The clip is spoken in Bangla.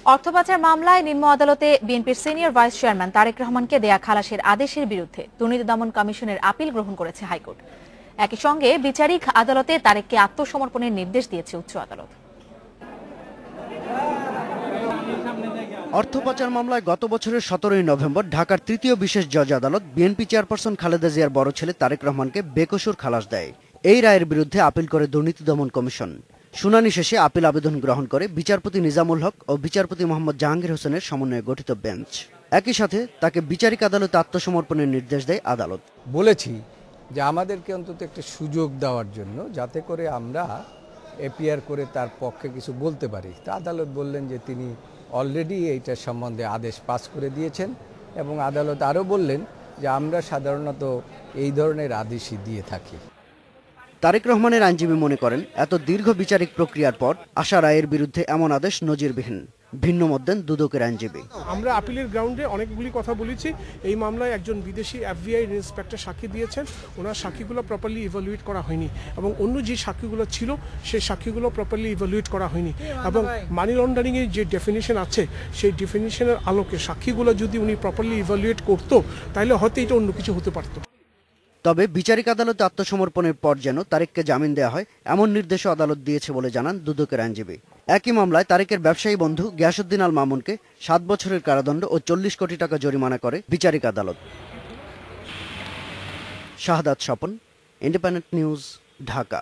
অর্থ পাচার মামলায় নিম্ন আদালতে বিএনপির সিনিয়র ভাইস চেয়ারম্যান তারেক রহমানকে দেয়া খালাসের আদেশের বিরুদ্ধে দুর্নীতি দমন কমিশনের আপিল গ্রহণ করেছে হাইকোর্ট। একই সঙ্গে বিচারিক আদালতে তারেককে আত্মসমর্পণের নির্দেশ দিয়েছে উচ্চ আদালত। অর্থ পাচার মামলায় গত বছরের 17 নভেম্বর ঢাকার তৃতীয় বিশেষ জজ আদালত বিএনপি চেয়ারপারসন খালেদা জিয়ার বড় ছেলে তারেক রহমানকে বেকসুর খালাস দেয়। এই রায়ের বিরুদ্ধে আপিল করে দুর্নীতি দমন কমিশন। শুনানি শেষে আপিল আবেদন গ্রহণ করে বিচারপতি নিজামুল হক ও বিচারপতি মোহাম্মদ জাহাঙ্গীর হোসেনের সমন্বয়ে গঠিত বেঞ্চ। একই সাথে তাকে বিচারিক আদালতে আত্মসমর্পণের নির্দেশ দেয় আদালত। বলেছি যে আমাদেরকে অন্তত একটা সুযোগ দেওয়ার জন্য, যাতে করে আমরা এপিআর করে তার পক্ষে কিছু বলতে পারি। তা আদালত বললেন যে তিনি অলরেডি এইটার সম্বন্ধে আদেশ পাস করে দিয়েছেন, এবং আদালত আরও বললেন যে আমরা সাধারণত এই ধরনের আদেশই দিয়ে থাকি। তারেক রহমানের আইনজীবী মনে করেন, এত দীর্ঘ বিচারিক প্রক্রিয়ার পর আশা রায়ের বিরুদ্ধে এমন আদেশ নজিরবিহীন। ভিন্ন মত দেন দুদকের আইনজীবী। আমরা আপিলের গ্রাউন্ডে অনেকগুলি কথা বলেছি। এই মামলায় একজন বিদেশি এফবিআই ইন্সপেক্টর সাক্ষী দিয়েছেন, ওনার সাক্ষীগুলো প্রপারলি ইভ্যালুয়েট করা হয়নি, এবং অন্য যে সাক্ষীগুলো ছিল সেই সাক্ষীগুলো প্রপারলি ইভ্যালুয়েট করা হয়নি, এবং মানি লন্ডারিংয়ের যে ডেফিনিশন আছে সেই ডেফিনিশনের আলোকে সাক্ষীগুলো যদি উনি প্রপারলি ইভ্যালুয়েট করতো, তাহলে হয়তো এটা অন্য কিছু হতে পারতো। তবে বিচারিক আদালতে আত্মসমর্পণের পর যেন তারেককে জামিন দেওয়া হয়, এমন নির্দেশও আদালত দিয়েছে বলে জানান দুদকের আইনজীবী। একই মামলায় তারেকের ব্যবসায়ী বন্ধু গিয়াসউদ্দিন আল মামুনকে 7 বছরের কারাদণ্ড ও 40 কোটি টাকা জরিমানা করে বিচারিক আদালত। শাহাদাত স্বপন, ইন্ডিপেন্ডেন্ট নিউজ, ঢাকা।